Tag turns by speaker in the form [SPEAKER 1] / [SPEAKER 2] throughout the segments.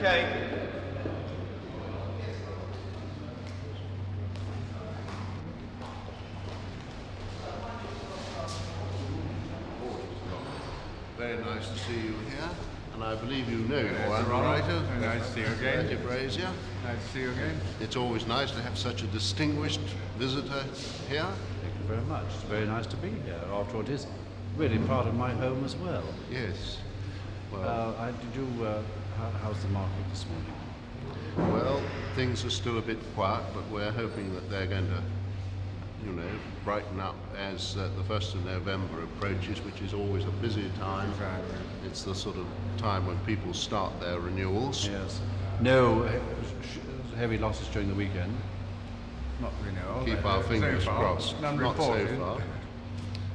[SPEAKER 1] Okay.
[SPEAKER 2] Very nice to see you here, and I believe you know your underwriter.
[SPEAKER 3] Nice to see you again.
[SPEAKER 2] Matty Brazier.
[SPEAKER 3] Nice to see you again.
[SPEAKER 2] It's always nice to have such a distinguished visitor here.
[SPEAKER 4] Thank you very much. It's very nice to be here. After all, it is really part of my home as well.
[SPEAKER 2] Yes. Well,
[SPEAKER 4] How's the market this morning?
[SPEAKER 2] well, things are still a bit quiet, but we're hoping that they're going to, brighten up as the 1st of November approaches, which is always a busy time.
[SPEAKER 3] Exactly.
[SPEAKER 2] It's the sort of time when people start their renewals.
[SPEAKER 4] Yes. No heavy losses during the weekend.
[SPEAKER 3] Not we know.
[SPEAKER 2] Keep our fingers
[SPEAKER 3] so far,
[SPEAKER 2] crossed.
[SPEAKER 3] None
[SPEAKER 2] Not so
[SPEAKER 3] reported.
[SPEAKER 2] far.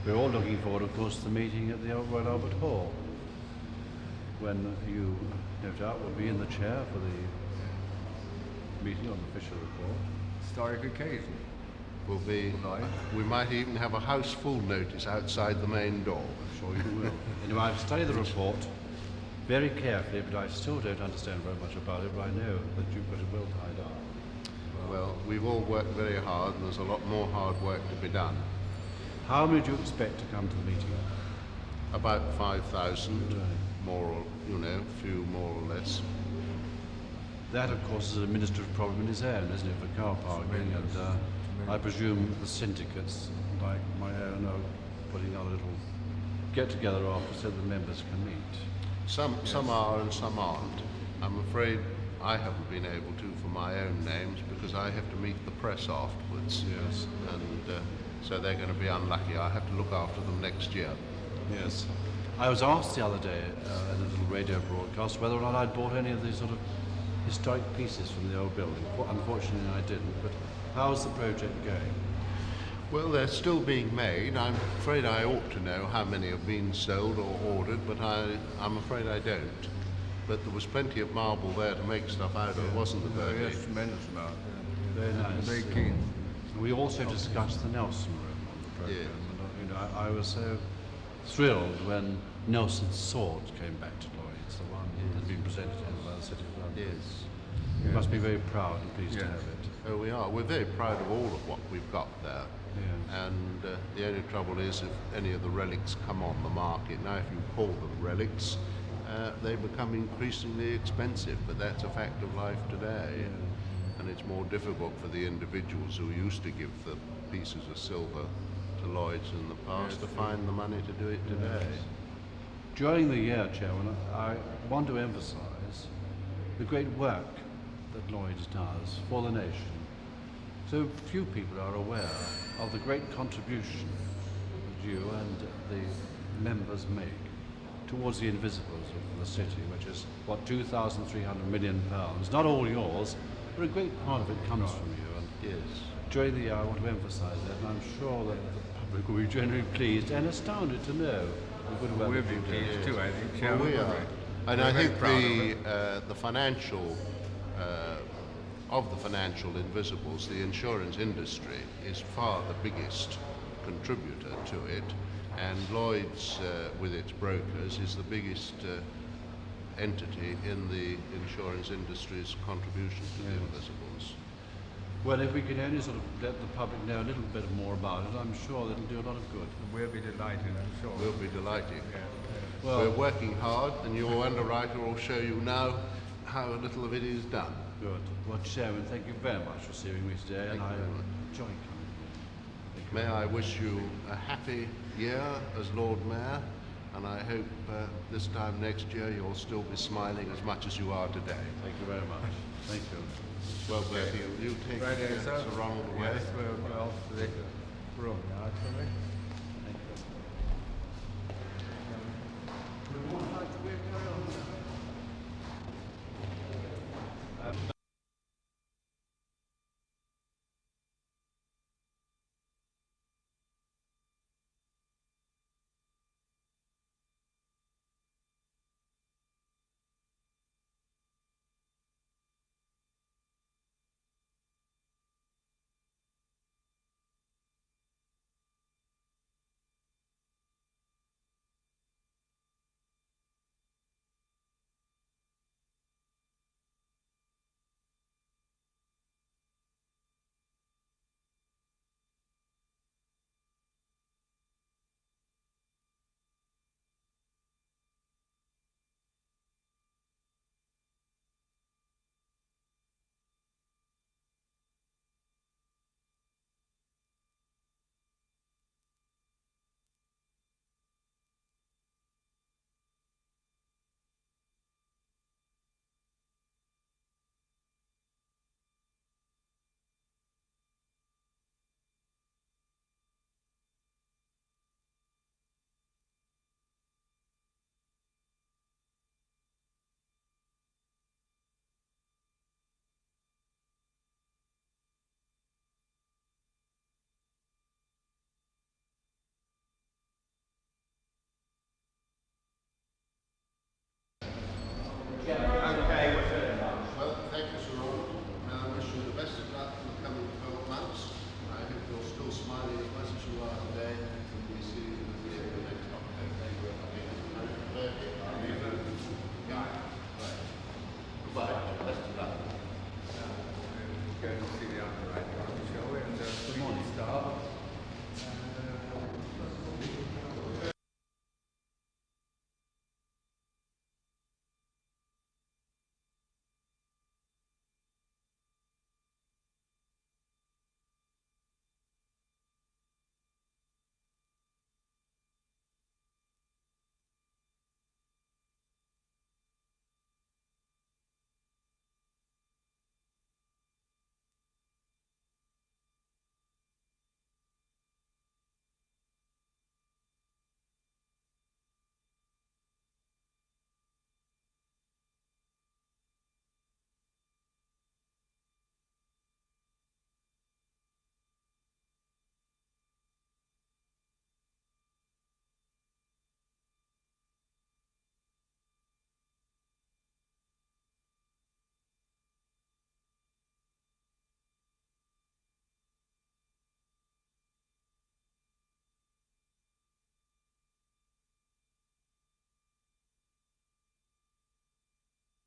[SPEAKER 4] We're all looking forward, of course, to the meeting at the Royal Albert Hall, when you, no doubt, will be in the chair for the meeting on the official report.
[SPEAKER 3] Historic occasion.
[SPEAKER 2] Will be. We might even have a house full notice outside the main door.
[SPEAKER 4] I'm sure you will. Anyway, I've studied the report very carefully, but I still don't understand very much about it, but I know that you've got it well tied up.
[SPEAKER 2] Well, we've all worked very hard, and there's a lot more hard work to be done.
[SPEAKER 4] How many do you expect to come to the meeting?
[SPEAKER 2] About 5,000,
[SPEAKER 4] Right.
[SPEAKER 2] more or, few more or less.
[SPEAKER 4] That, of course, is an administrative problem in its own, isn't it, for car parking? And I presume the syndicates, like my own, are putting on a little get-together after so the members can meet.
[SPEAKER 2] Some are and some aren't. I'm afraid I haven't been able to for my own names because I have to meet the press afterwards.
[SPEAKER 4] Yes.
[SPEAKER 2] And so they're going to be unlucky. I have to look after them next year.
[SPEAKER 4] Yes. I was asked the other day in a little radio broadcast whether or not I'd bought any of these sort of historic pieces from the old building. Unfortunately, I didn't. But how's the project going?
[SPEAKER 2] Well, they're still being made. I'm afraid I ought to know how many have been sold or ordered, but I'm afraid I don't. But there was plenty of marble there to make stuff out of, wasn't there, Bertie?
[SPEAKER 3] Yes, tremendous amount.
[SPEAKER 4] Very nice.
[SPEAKER 3] Very keen.
[SPEAKER 4] We also discussed the Nelson room on the program.
[SPEAKER 2] Yes.
[SPEAKER 4] And, I was so thrilled when Nelson's sword came back to Lloyd's, the one that had been presented to him by the City of London.
[SPEAKER 2] Yes.
[SPEAKER 4] You must be very proud and pleased to
[SPEAKER 3] Yes.
[SPEAKER 4] have it.
[SPEAKER 2] Oh, we are. We're very proud of all of what we've got there.
[SPEAKER 4] Yes.
[SPEAKER 2] And the only trouble is if any of the relics come on the market. Now, if you call them relics, they become increasingly expensive, but that's a fact of life today. And it's more difficult for the individuals who used to give the pieces of silver to Lloyd's in the past to find the money to do it today.
[SPEAKER 4] During the year, Chairman, I want to emphasise the great work that Lloyd's does for the nation. So few people are aware of the great contribution that you and the members make towards the invisibles of the city, which is, what, £2,300 million. Not all yours, but a great part of it comes from you. And
[SPEAKER 2] Yes.
[SPEAKER 4] during the year, I want to emphasise that, and I'm sure that the public will be generally pleased and astounded to know the good work
[SPEAKER 3] We'll
[SPEAKER 4] that
[SPEAKER 3] be
[SPEAKER 4] you do.
[SPEAKER 3] pleased too, I think.
[SPEAKER 2] Well,
[SPEAKER 3] Chairman.
[SPEAKER 2] we are. And
[SPEAKER 3] We're
[SPEAKER 2] I
[SPEAKER 3] very
[SPEAKER 2] think
[SPEAKER 3] proud of it.
[SPEAKER 2] the financial, of the financial invisibles, the insurance industry is far the biggest contributor to it. And Lloyd's, with its brokers, is the biggest entity in the insurance industry's contribution to the invisibles.
[SPEAKER 4] Well, if we could only sort of let the public know a little bit more about it, I'm sure that'll do a lot of good.
[SPEAKER 3] We'll be delighted, I'm sure.
[SPEAKER 2] We'll be delighted.
[SPEAKER 4] Well,
[SPEAKER 2] We're working hard, and your underwriter will show you now how little of it is done.
[SPEAKER 4] good. Well, Chairman, thank you very much for seeing me today, and
[SPEAKER 2] Thank
[SPEAKER 4] I
[SPEAKER 2] you very much.
[SPEAKER 4] enjoy coming here. Thank you
[SPEAKER 2] May
[SPEAKER 4] very
[SPEAKER 2] I
[SPEAKER 4] much.
[SPEAKER 2] wish you a happy year as Lord Mayor, and I hope this time next year you'll still be smiling as much as you are today.
[SPEAKER 4] Thank you very much. Thank you.
[SPEAKER 2] Well, Bertie, you take
[SPEAKER 3] Right, yes, sir.
[SPEAKER 2] Sir Ronald away.
[SPEAKER 3] Yes, we'll go off to the room now, shall we?
[SPEAKER 2] like today.